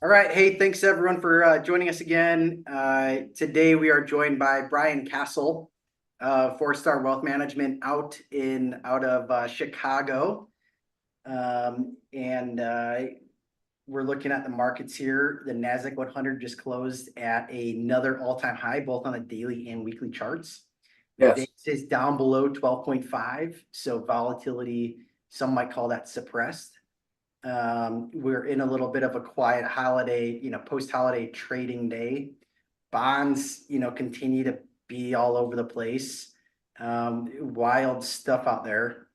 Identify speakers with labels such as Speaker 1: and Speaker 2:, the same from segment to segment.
Speaker 1: All right. Hey, thanks everyone for joining us again. Today we are joined by Brian Kasal, Four-Star Wealth Management out of Chicago. And we're looking at the markets here. The Nasdaq 100 just closed at another all-time high, both on the daily and weekly charts. The
Speaker 2: Yes.
Speaker 1: VIX is down below 12.5, so volatility, some might call that suppressed. We're in a little bit of a quiet holiday, post-holiday trading day. Bonds, continue to be all over the place. Wild stuff out there.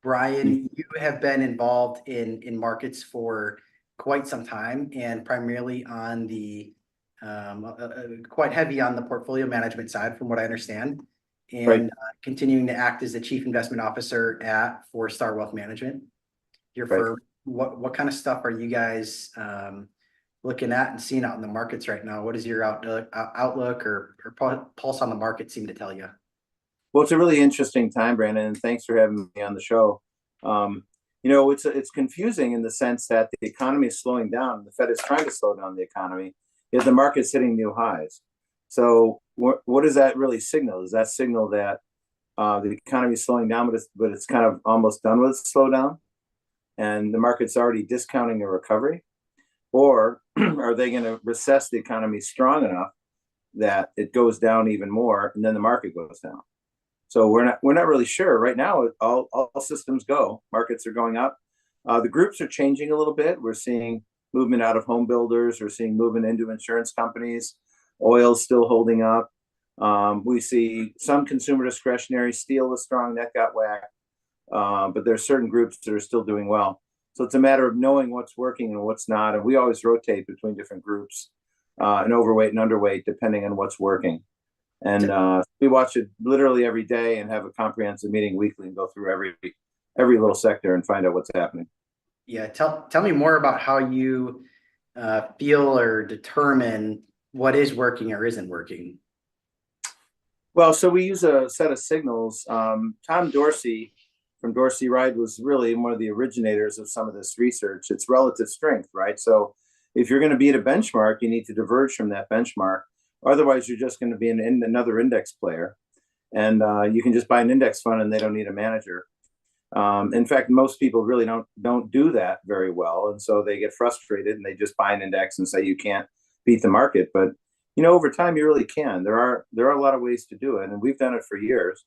Speaker 1: Brian, you have been involved in markets for quite some time and primarily on the quite heavy on the portfolio management side, from what I understand, and
Speaker 2: Right.
Speaker 1: Continuing to act as the chief investment officer at Four-Star Wealth Management. Your
Speaker 2: Right.
Speaker 1: firm. What kind of stuff are you guys looking at and seeing out in the markets right now? What is your outlook or pulse on the market seem to tell you?
Speaker 2: Well, it's a really interesting time, Brandon, and thanks for having me on the show. It's confusing in the sense that the economy is slowing down. The Fed is trying to slow down the economy, yet the market's hitting new highs. So what does that really signal? Does that signal that the economy is slowing down, but it's kind of almost done with its slowdown, and the market's already discounting a recovery? Or are they going to recess the economy strong enough that it goes down even more, and then the market goes down? So we're not really sure right now. All systems go. Markets are going up. The groups are changing a little bit. We're seeing movement out of home builders. We're seeing movement into insurance companies. Oil's still holding up. We see some consumer discretionary. Steel was strong, that got whacked. But there's certain groups that are still doing well. So it's a matter of knowing what's working and what's not. And we always rotate between different groups, and overweight and underweight, depending on what's working. And we watch it literally every day and have a comprehensive meeting weekly and go through every little sector and find out what's happening.
Speaker 1: Yeah, tell me more about how you feel or determine what is working or isn't working.
Speaker 2: Well, so we use a set of signals. Tom Dorsey from Dorsey Wright was really one of the originators of some of this research. It's relative strength, right? So if you're going to beat a benchmark, you need to diverge from that benchmark. Otherwise, you're just going to be another index player. And you can just buy an index fund and they don't need a manager. In fact, most people really don't do that very well. And so they get frustrated and they just buy an index and say you can't beat the market. But, over time, you really can. There are a lot of ways to do it. And we've done it for years.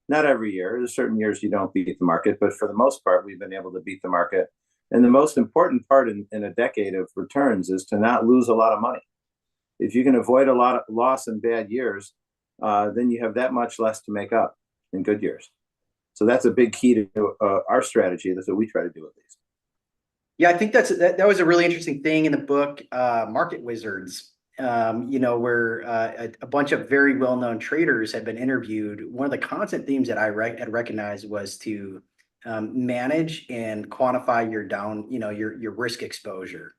Speaker 2: Not every year. There's certain years you don't beat the market. But for the most part, we've been able to beat the market. And the most important part in a decade of returns is to not lose a lot of money. If you can avoid a lot of loss in bad years, then you have that much less to make up in good years. So that's a big key to our strategy. That's what we try to do at least.
Speaker 1: Yeah, I think that was a really interesting thing in the book, Market Wizards. Where a bunch of very well-known traders had been interviewed. One of the constant themes that I had recognized was to manage and quantify your risk exposure.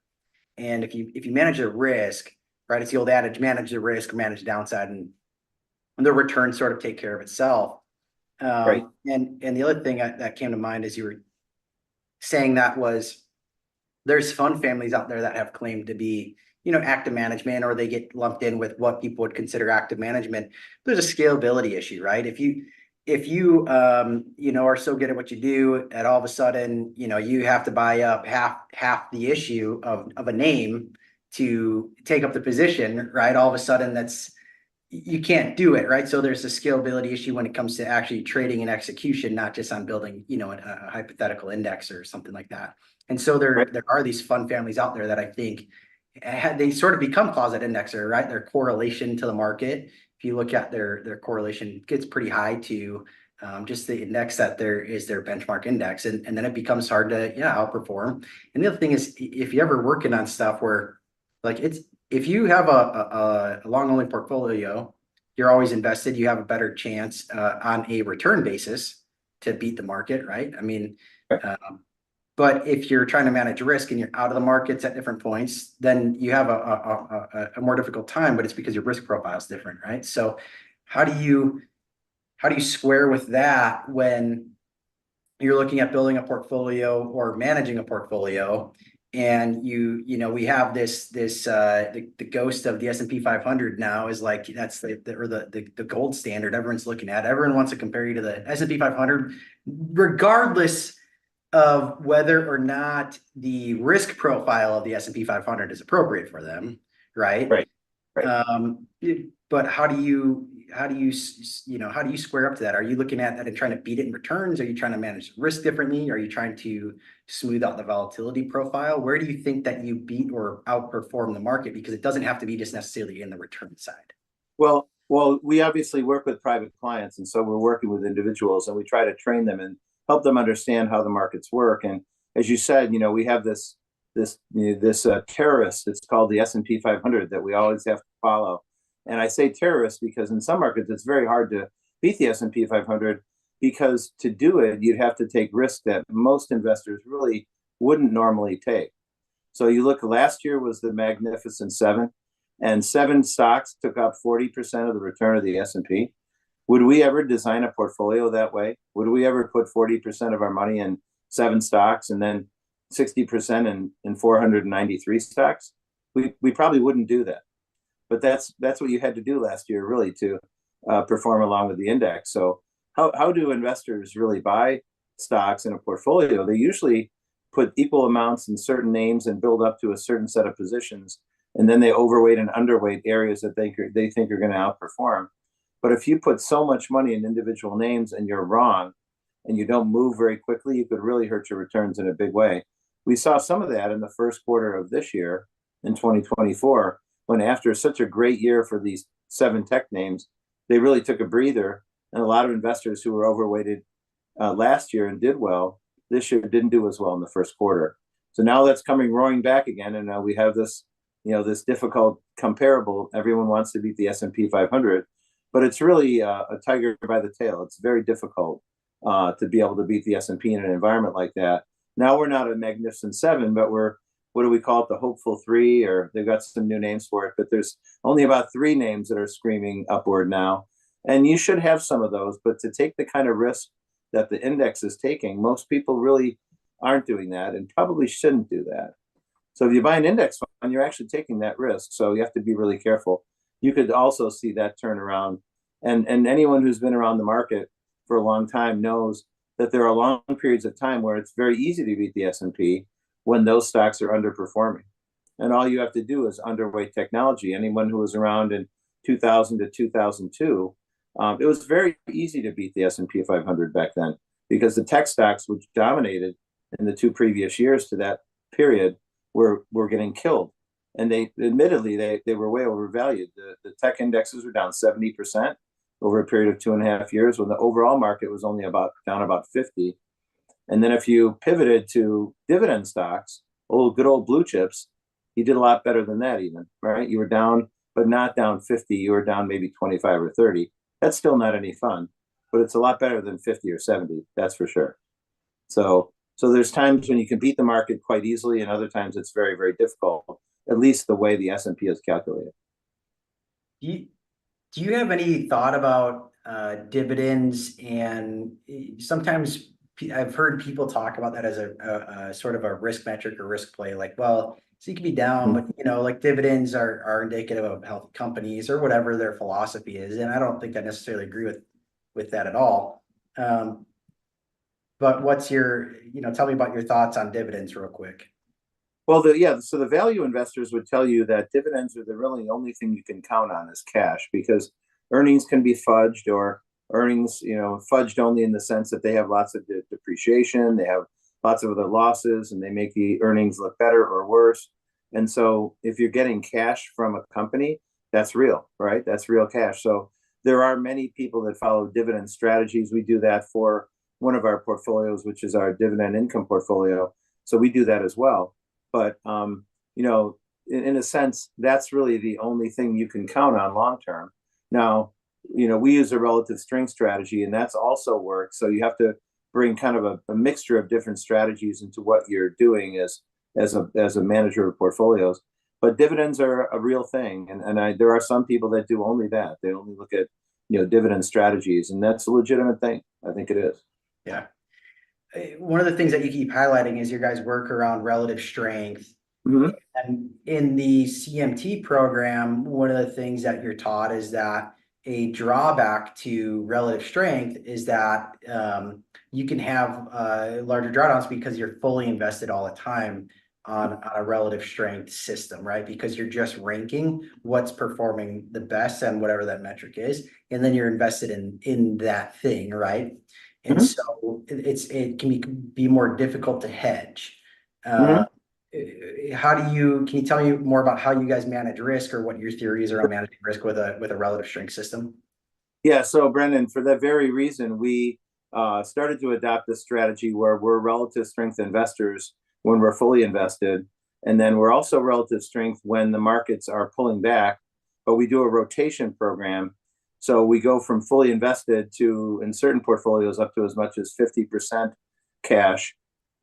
Speaker 1: And if you manage the risk, right, it's the old adage: manage the risk, manage the downside, and the return sort of take care of itself.
Speaker 2: Right.
Speaker 1: And the other thing that came to mind as you were saying that was there's fund families out there that have claimed to be, active management, or they get lumped in with what people would consider active management. There's a scalability issue, right? If you are so good at what you do, and all of a sudden, you have to buy up half the issue of a name to take up the position, right? All of a sudden you can't do it, right? So there's a scalability issue when it comes to actually trading and execution, not just on building, a hypothetical index or something like that. And so there are these fund families out there that I think they sort of become closet indexer, right? Their correlation to the market, if you look at their correlation, gets pretty high to just the index that there is their benchmark index. And then it becomes hard to outperform. And the other thing is, if you're ever working on stuff where if you have a long only portfolio, you're always invested, you have a better chance on a return basis to beat the market, right? I mean, but if you're trying to manage risk and you're out of the markets at different points, then you have a more difficult time, but it's because your risk profile is different, right? So how do you square with that when you're looking at building a portfolio or managing a portfolio And we have the ghost of the S&P 500 now is like, that's the gold standard everyone's looking at. Everyone wants to compare you to the S&P 500, regardless of whether or not the risk profile of the S&P 500 is appropriate for them, right?
Speaker 2: Right.
Speaker 1: But how do you square up to that? Are you looking at that and trying to beat it in returns? Are you trying to manage risk differently? Are you trying to smooth out the volatility profile? Where do you think that you beat or outperform the market? Because it doesn't have to be just necessarily in the return side.
Speaker 2: Well, we obviously work with private clients, and so we're working with individuals, and we try to train them and help them understand how the markets work. And as you said, we have this terrorist. It's called the S&P 500 that we always have to follow. And I say terrorist because in some markets it's very hard to beat the S&P 500, because to do it you'd have to take risks that most investors really wouldn't normally take. So you look, last year was the Magnificent Seven, and 7 stocks took up 40% of the return of the S&P. Would we ever design a portfolio that way? Would we ever put 40% of our money in 7 stocks and then 60% in 493 stocks? We probably wouldn't do that. But that's what you had to do last year, really, to perform along with the index. So how do investors really buy stocks in a portfolio? They usually put equal amounts in certain names and build up to a certain set of positions, and then they overweight and underweight areas that they think are going to outperform. But if you put so much money in individual names and you're wrong, and you don't move very quickly, you could really hurt your returns in a big way. We saw some of that in the first quarter of this year, in 2024, when after such a great year for these 7 tech names, they really took a breather. And a lot of investors who were overweighted last year and did well, this year didn't do as well in the first quarter. So now that's coming roaring back again. And now we have this, this difficult comparable. Everyone wants to beat the S&P 500, but it's really a tiger by the tail. It's very difficult to be able to beat the S&P in an environment like that. Now we're not a Magnificent Seven, but we're, what do we call it? The Hopeful Three, or they've got some new names for it, but there's only about 3 names that are screaming upward now. And you should have some of those, but to take the kind of risk that the index is taking, most people really aren't doing that and probably shouldn't do that. So if you buy an index fund, you're actually taking that risk. So you have to be really careful. You could also see that turn around. And anyone who's been around the market for a long time knows that there are long periods of time where it's very easy to beat the S&P when those stocks are underperforming. And all you have to do is underweight technology. Anyone who was around in 2000 to 2002, it was very easy to beat the S&P 500 back then, because the tech stocks, which dominated in the 2 previous years to that period, were getting killed. And they admittedly, they were way overvalued. The tech indexes were down 70% over a period of 2.5 years, when the overall market was only down about 50. And then if you pivoted to dividend stocks, good old blue chips, you did a lot better than that even, right? You were down, but not down 50. You were down maybe 25 or 30. That's still not any fun, but it's a lot better than 50 or 70. That's for sure. So there's times when you can beat the market quite easily, and other times it's very, very difficult, at least the way the S&P is calculated.
Speaker 1: Do you have any thought about dividends? And sometimes I've heard people talk about that as a sort of a risk metric or risk play, like, well, so you can be down, but like dividends are indicative of healthy companies or whatever their philosophy is. And I don't think I necessarily agree with that at all. But what's your, tell me about your thoughts on dividends real quick.
Speaker 2: Well, so the value investors would tell you that dividends are the really only thing you can count on as cash, because earnings can be fudged, or earnings, fudged only in the sense that they have lots of depreciation, they have lots of other losses, and they make the earnings look better or worse. And so if you're getting cash from a company, that's real, right? That's real cash. So there are many people that follow dividend strategies. We do that for one of our portfolios, which is our dividend income portfolio. So we do that as well. But, in a sense, that's really the only thing you can count on long term. Now, we use a relative strength strategy, and that's also works. So you have to bring kind of a mixture of different strategies into what you're doing as a manager of portfolios. But dividends are a real thing. And there are some people that do only that. They only look at, dividend strategies, and that's a legitimate thing. I think it is.
Speaker 1: Yeah. one of the things that you keep highlighting is your guys' work around relative strength.
Speaker 2: Mhm.
Speaker 1: And in the CMT program, one of the things that you're taught is that a drawback to relative strength is that you can have larger drawdowns because you're fully invested all the time on a relative strength system, right? Because you're just ranking what's performing the best and whatever that metric is, and then you're invested in that thing, right? And
Speaker 2: Mhm.
Speaker 1: so it can be more difficult to hedge.
Speaker 2: Mhm.
Speaker 1: Can you tell me more about how you guys manage risk, or what your theories are on managing risk with a relative strength system?
Speaker 2: Yeah, so Branden, for that very reason, we started to adopt this strategy where we're relative strength investors when we're fully invested, and then we're also relative strength when the markets are pulling back. But we do a rotation program, so we go from fully invested to, in certain portfolios, up to as much as 50% cash,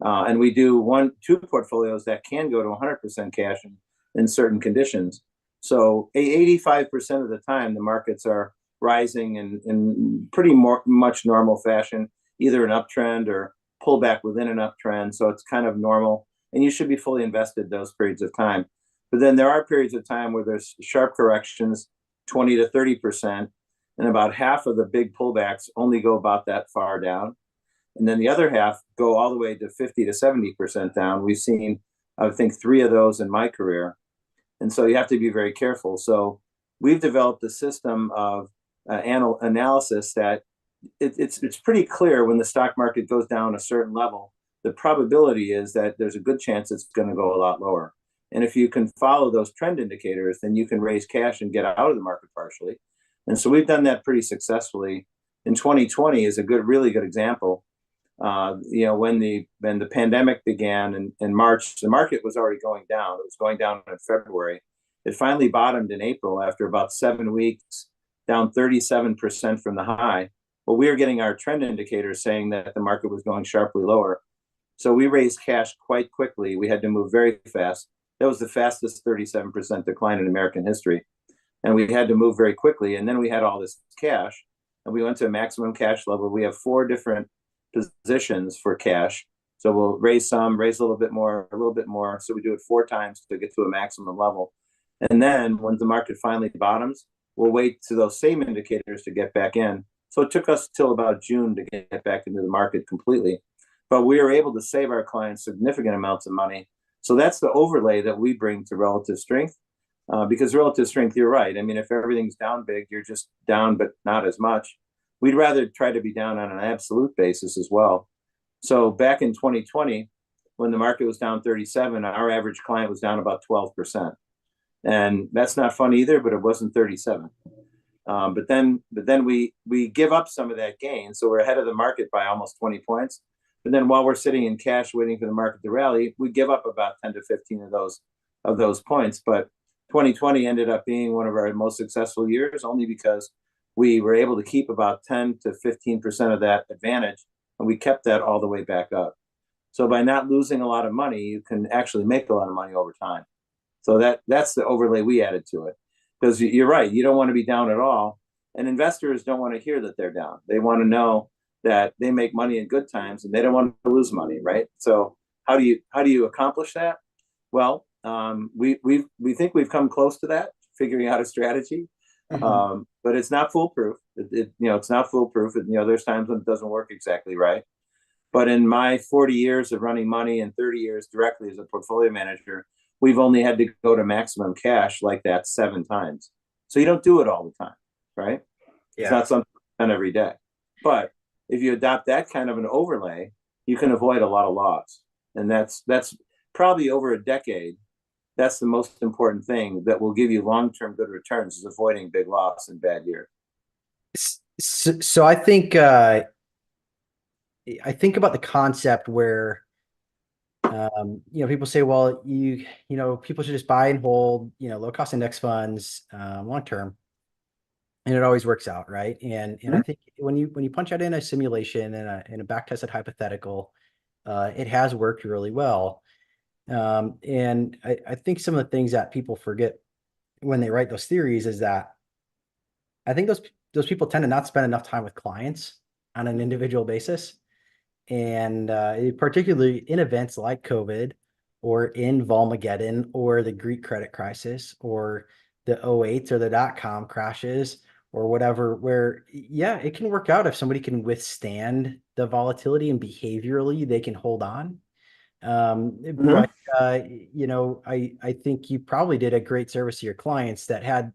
Speaker 2: and we do two portfolios that can go to 100% cash in certain conditions. So 85% of the time, the markets are rising in pretty much normal fashion, either an uptrend or pullback within an uptrend. So it's kind of normal, and you should be fully invested those periods of time. But then there are periods of time where there's sharp corrections, 20 to 30%, and about half of the big pullbacks only go about that far down. And then the other half go all the way to 50 to 70% down. We've seen, I think, 3 of those in my career. And so you have to be very careful. So we've developed a system of analysis that it's pretty clear when the stock market goes down a certain level, the probability is that there's a good chance it's going to go a lot lower. And if you can follow those trend indicators, then you can raise cash and get out of the market partially. And so we've done that pretty successfully. In 2020 is a really good example. When the pandemic began in March, the market was already going down. It was going down in February. It finally bottomed in April after about 7 weeks, down 37% from the high. Well, we were getting our trend indicators saying that the market was going sharply lower. So we raised cash quite quickly. We had to move very fast. That was the fastest 37% decline in American history. And we had to move very quickly. And then we had all this cash, and we went to a maximum cash level. We have 4 different positions for cash. So we'll raise a little bit more, a little bit more. So we do it 4 times to get to a maximum level. And then when the market finally bottoms, we'll wait to those same indicators to get back in. So it took us till about June to get back into the market completely. But we were able to save our clients significant amounts of money. So that's the overlay that we bring to relative strength. Because relative strength, you're right. I mean, if everything's down big, you're just down, but not as much. We'd rather try to be down on an absolute basis as well. So back in 2020, when the market was down 37, our average client was down about 12%. And that's not fun either, but it wasn't 37. But then we give up some of that gain. So we're ahead of the market by almost 20 points. But then while we're sitting in cash waiting for the market to rally, we give up about 10 to 15 of those points. But 2020 ended up being one of our most successful years, only because we were able to keep about 10 to 15% of that advantage, and we kept that all the way back up. So by not losing a lot of money, you can actually make a lot of money over time. So that's the overlay we added to it. Because you're right, you don't want to be down at all. And investors don't want to hear that they're down. They want to know that they make money in good times, and they don't want to lose money, right? So how do you accomplish that? Well, we think we've come close to that, figuring out a strategy. But it's not foolproof. It's not foolproof. There's times when it doesn't work exactly right. But in my 40 years of running money and 30 years directly as a portfolio manager, we've only had to go to maximum cash like that 7 times. So you don't do it all the time, right? Yeah. It's not something done every day. But if you adopt that kind of an overlay, you can avoid a lot of loss. And that's probably over a decade. That's the most important thing that will give you long-term good returns, is avoiding big loss in bad years.
Speaker 1: So I think about the concept where people say, well, people should just buy and hold, low cost index funds long term, and it always works out, right? And I think when you punch out in a simulation and in a back tested hypothetical, it has worked really well. And I think some of the things that people forget when they write those theories is that I think those people tend to not spend enough time with clients on an individual basis. And particularly in events like COVID or in Volmageddon or the Greek credit crisis or the '08 or the dot-com crashes or whatever, where, yeah, it can work out if somebody can withstand the volatility and behaviorally they can hold on.
Speaker 2: Mhm.
Speaker 1: But I think you probably did a great service to your clients that had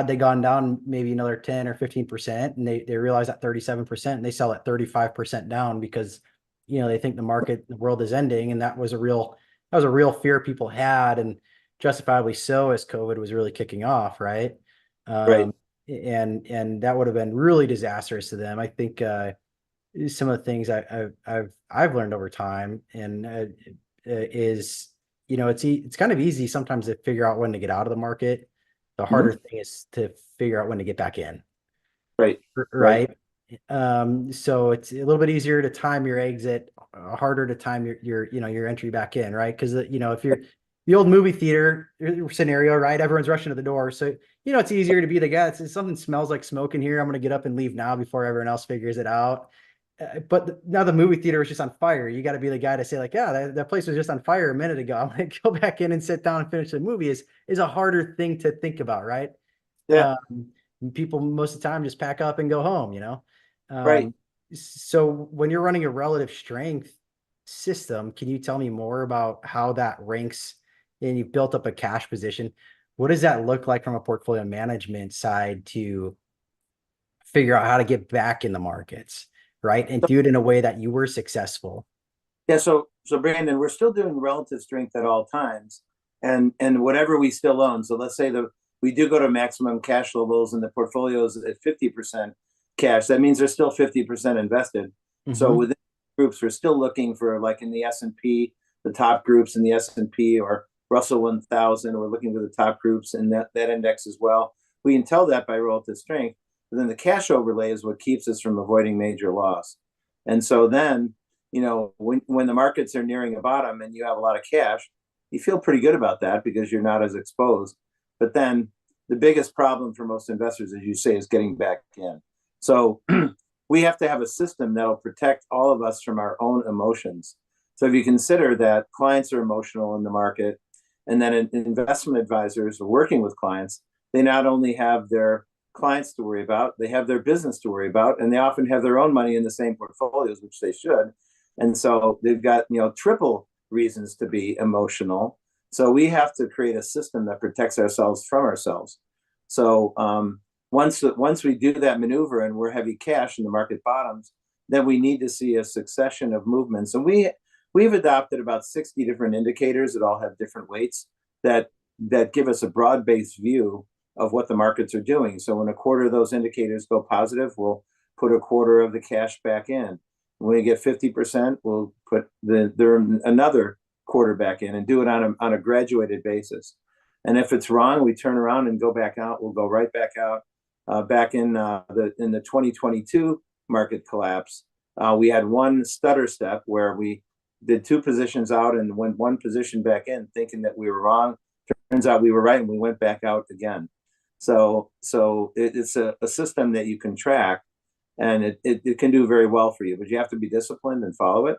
Speaker 1: they gone down maybe another 10 or 15% and they realize that 37% and they sell at 35% down because they think the world is ending. And that was a real fear people had, and justifiably so, as COVID was really kicking off, right?
Speaker 2: Right.
Speaker 1: Um, and that would have been really disastrous to them. I think some of the things I've learned over time, and is it's kind of easy sometimes to figure out when to get out of the market. The harder
Speaker 2: Mhm.
Speaker 1: thing is to figure out when to get back in,
Speaker 2: Right. Right.
Speaker 1: right? So it's a little bit easier to time your exit, harder to time your entry back in, right? Because if you're the old movie theater scenario, right? Everyone's rushing to the door, so it's easier to be the guy. It's something smells like smoke in here. I'm gonna get up and leave now before everyone else figures it out. But now the movie theater is just on fire. You got to be the guy to say like, yeah, that place was just on fire a minute ago. I'm gonna go back in and sit down and finish the movie. Is a harder thing to think about, right?
Speaker 2: Yeah.
Speaker 1: Um, People most of the time just pack up and go home.
Speaker 2: Right.
Speaker 1: Um, so when you're running a relative strength system, can you tell me more about how that ranks? And you've built up a cash position. What does that look like from a portfolio management side to figure out how to get back in the markets, right? And do it in a way that you were successful.
Speaker 2: Yeah. So Brandon, we're still doing relative strength at all times, and whatever we still own. So let's say that we do go to maximum cash levels, and the portfolio is at 50% cash. That means they're still 50% invested. So
Speaker 1: Mm-hmm.
Speaker 2: within groups, we're still looking for, like in the S&P, the top groups in the S&P or Russell 1000. We're looking for the top groups in that index as well. We can tell that by relative strength. But then the cash overlay is what keeps us from avoiding major loss. And so then, when the markets are nearing a bottom and you have a lot of cash, you feel pretty good about that because you're not as exposed. But then the biggest problem for most investors, as you say, is getting back in. So we have to have a system that'll protect all of us from our own emotions. So if you consider that clients are emotional in the market, and then investment advisors are working with clients, they not only have their clients to worry about, they have their business to worry about, and they often have their own money in the same portfolios, which they should. And so they've got, triple reasons to be emotional. So we have to create a system that protects ourselves from ourselves. So once we do that maneuver and we're heavy cash and the market bottoms, then we need to see a succession of movements. And we've adopted about 60 different indicators that all have different weights that give us a broad-based view of what the markets are doing. So when a quarter of those indicators go positive, we'll put a quarter of the cash back in. When we get 50%, we'll put another quarter back in and do it on a graduated basis. And if it's wrong, we turn around and go back out. We'll go right back out. Back in the 2022 market collapse, we had one stutter step where we did two positions out and went one position back in, thinking that we were wrong. Turns out we were right, and we went back out again. So it's a system that you can track, and it can do very well for you, but you have to be disciplined and follow it.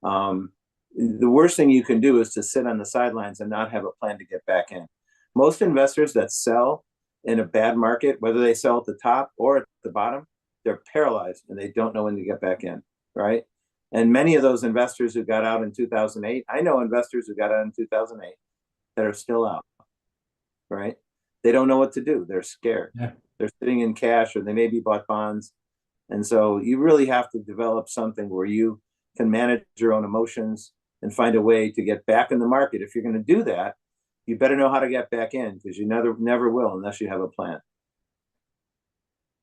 Speaker 2: The worst thing you can do is to sit on the sidelines and not have a plan to get back in. Most investors that sell in a bad market, whether they sell at the top or at the bottom, they're paralyzed and they don't know when to get back in, right? And many of those investors who got out in 2008, I know investors who got out in 2008 that are still out, right? They don't know what to do. They're scared.
Speaker 1: Yeah.
Speaker 2: They're sitting in cash, or they maybe bought bonds. And so you really have to develop something where you can manage your own emotions and find a way to get back in the market. If you're going to do that, you better know how to get back in, because you never will unless you have a plan.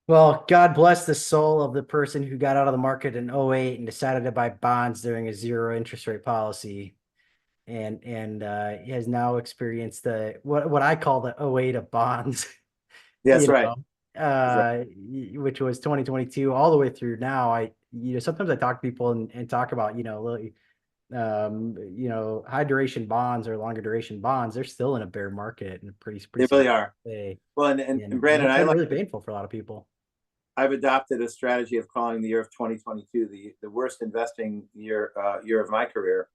Speaker 1: Well, God bless the soul of the person who got out of the market in '08 and decided to buy bonds during a zero interest rate policy, and has now experienced what I call the '08 of bonds,
Speaker 2: That's
Speaker 1: you
Speaker 2: right.
Speaker 1: know,
Speaker 2: That's right.
Speaker 1: which was 2022 all the way through now. Sometimes I talk to people and talk about, high duration bonds or longer duration bonds. They're still in a bear market and pretty
Speaker 2: They
Speaker 1: significant
Speaker 2: really are.
Speaker 1: way.
Speaker 2: Well, and
Speaker 1: And
Speaker 2: Brandon,
Speaker 1: it's
Speaker 2: I
Speaker 1: been
Speaker 2: like
Speaker 1: really painful for a lot of people.
Speaker 2: I've adopted a strategy of calling the year of 2022 the worst investing year of my career,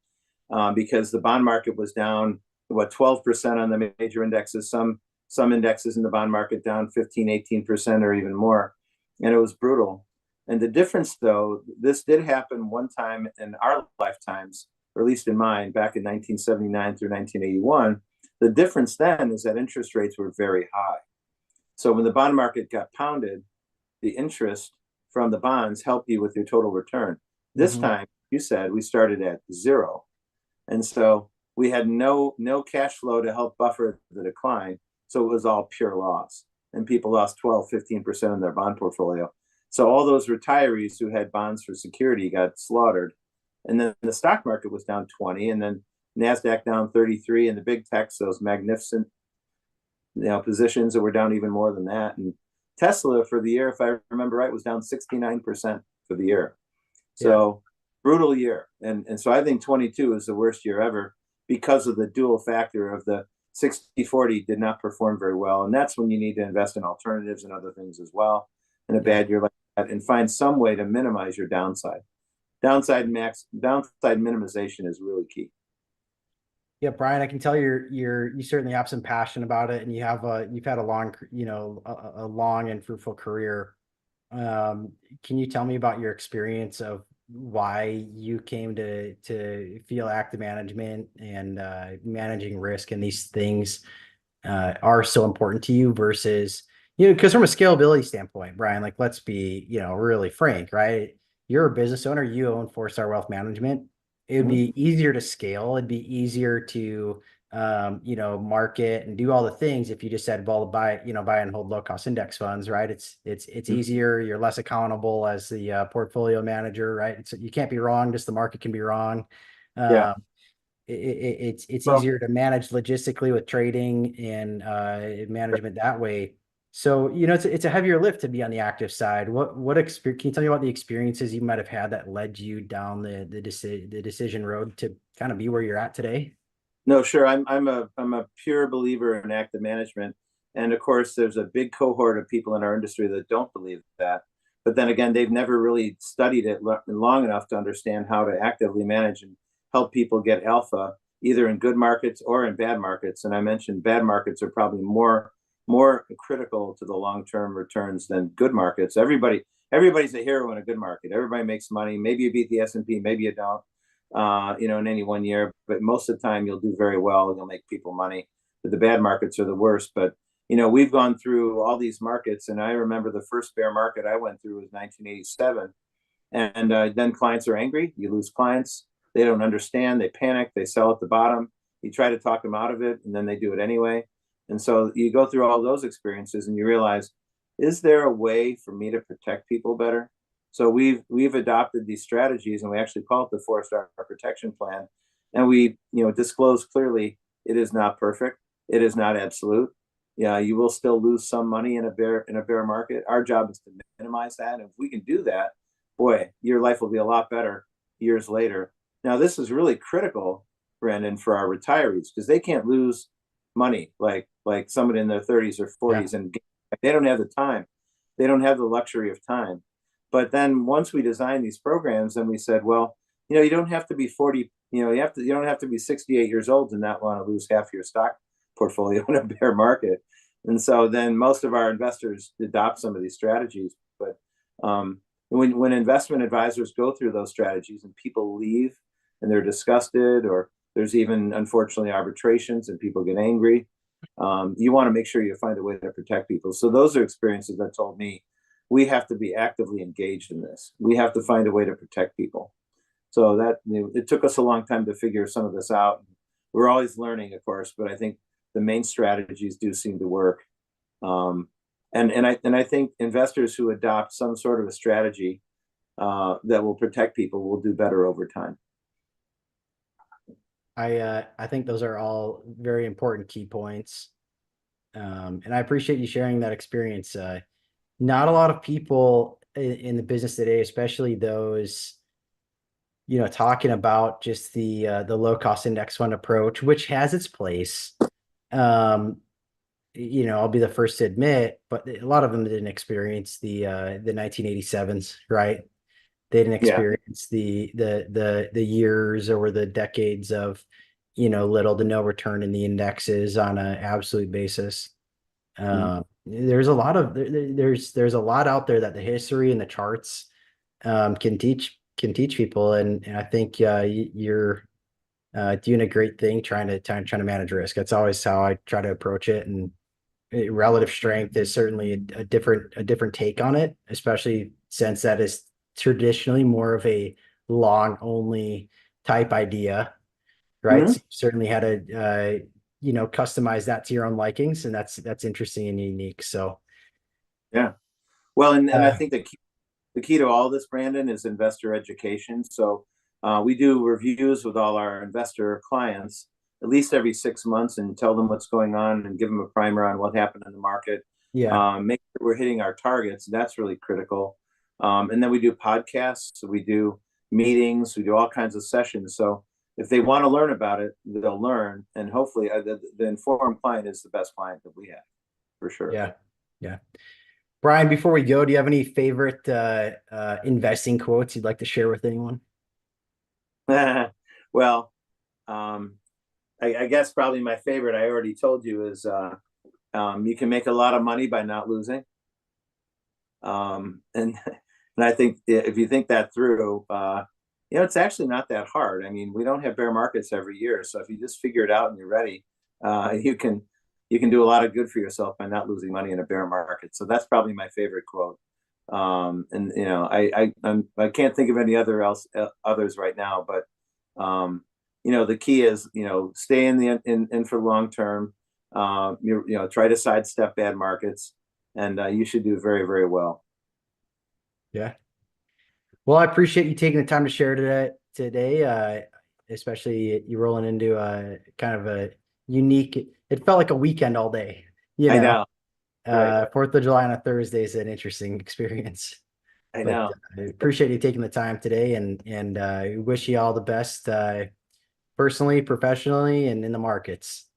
Speaker 2: because the bond market was down 12% on the major indexes. Some indexes in the bond market down 15, 18% or even more, and it was brutal. And the difference, though, this did happen one time in our lifetimes, or at least in mine, back in 1979 through 1981. The difference then is that interest rates were very high. So when the bond market got pounded, the interest from the bonds help you with your total return. This time, you said we started at zero. And so we had no cash flow to help buffer the decline. So it was all pure loss. And people lost 12, 15% in their bond portfolio. So all those retirees who had bonds for security got slaughtered. And then the stock market was down 20, and then NASDAQ down 33, and the big techs, those magnificent positions that were down even more than that. And Tesla for the year, if I remember right, was down 69% for the year. So brutal year. And so I think 22 is the worst year ever because of the dual factor of the 60-40 did not perform very well. And that's when you need to invest in alternatives and other things as well in a bad year like that, and find some way to minimize your downside. Downside minimization is really key.
Speaker 1: Yeah, Brian, I can tell you certainly have some passion about it, and you've had a long, a long and fruitful career. Can you tell me about your experience of why you came to feel active management and managing risk and these things are so important to you versus, because from a scalability standpoint, Brian, like, let's be, really frank, right? You're a business owner, you own 4-Star Wealth Management. It would be easier to scale. It'd be easier to, market and do all the things if you just said, well, buy and hold low cost index funds, right? It's easier. You're less accountable as the portfolio manager, right? So you can't be wrong. Just the market can be wrong. It's easier to manage logistically with trading and management that way. So, it's a heavier lift to be on the active side. What experience, can you tell me about the experiences you might have had that led you down the decision road to kind of be where you're at today?
Speaker 2: No, sure. I'm a pure believer in active management. And of course, there's a big cohort of people in our industry that don't believe that. But then again, they've never really studied it long enough to understand how to actively manage and help people get alpha, either in good markets or in bad markets. And I mentioned bad markets are probably more critical to the long-term returns than good markets. Everybody's a hero in a good market. Everybody makes money. Maybe you beat the S&P, maybe you don't, in any one year, but most of the time you'll do very well and you'll make people money. But the bad markets are the worst. But, we've gone through all these markets, and I remember the first bear market I went through was 1987. And then clients are angry. You lose clients. They don't understand. They panic. They sell at the bottom. You try to talk them out of it, and then they do it anyway. And so you go through all those experiences and you realize, is there a way for me to protect people better? So we've adopted these strategies, and we actually call it the 4-Star Protection Plan. And we, disclose clearly it is not perfect. It is not absolute. Yeah, you will still lose some money in a bear market. Our job is to minimize that. And if we can do that, boy, your life will be a lot better years later. Now, this is really critical, Branden, for our retirees, because they can't lose money like somebody in their 30s or 40s, and they don't have the time. They don't have the luxury of time. But then once we designed these programs, then we said, well, you don't have to be 40, you don't have to be 68 years old to not want to lose half your stock portfolio in a bear market. And so then most of our investors adopt some of these strategies. But when investment advisors go through those strategies and people leave and they're disgusted, or there's even, unfortunately, arbitrations and people get angry, you want to make sure you find a way to protect people. So those are experiences that told me we have to be actively engaged in this. We have to find a way to protect people. So that, it took us a long time to figure some of this out. We're always learning, of course, but I think the main strategies do seem to work. And I think investors who adopt some sort of a strategy that will protect people will do better over time.
Speaker 1: I think those are all very important key points. And I appreciate you sharing that experience. Not a lot of people in the business today, especially those, talking about just the low cost index fund approach, which has its place. I'll be the first to admit, but a lot of them didn't experience the 1987s, right? They didn't
Speaker 2: Yeah.
Speaker 1: experience the years or the decades of, little to no return in the indexes on an absolute basis.
Speaker 2: Mhm.
Speaker 1: There's a lot of there's a lot out there that the history and the charts can teach people, and I think you're doing a great thing trying to manage risk. That's always how I try to approach it, and relative strength is certainly a different take on it, especially since that is traditionally more of a long only type idea, right?
Speaker 2: Mhm.
Speaker 1: So you certainly had to customize that to your own likings, and that's interesting and unique. So
Speaker 2: Yeah. Well, and I
Speaker 1: uh
Speaker 2: think the key to all this, Branden, is investor education. So we do reviews with all our investor clients at least every 6 months and tell them what's going on and give them a primer on what happened in the market.
Speaker 1: yeah,
Speaker 2: Make sure we're hitting our targets. That's really critical. And then we do podcasts, so we do meetings, we do all kinds of sessions. So if they want to learn about it, they'll learn. And hopefully, the informed client is the best client that we have, for sure.
Speaker 1: yeah, yeah. Brian, before we go, do you have any favorite investing quotes you'd like to share with anyone?
Speaker 2: Well, um, I guess probably my favorite, I already told you, is you can make a lot of money by not losing. And and I think if you think that through, it's actually not that hard. I mean, we don't have bear markets every year, so if you just figure it out and you're ready, you can do a lot of good for yourself by not losing money in a bear market. So that's probably my favorite quote. And I can't think of any others right now, but the key is stay in for long term. Try to sidestep bad markets, and you should do very, very well.
Speaker 1: Yeah. Well, I appreciate you taking the time to share today, especially you rolling into a kind of a unique, it felt like a weekend all day, you
Speaker 2: I
Speaker 1: know.
Speaker 2: know, right?
Speaker 1: 4th of July on a Thursday is an interesting experience.
Speaker 2: I
Speaker 1: But
Speaker 2: know.
Speaker 1: I appreciate you taking the time today, and wish you all the best, personally, professionally, and in the markets.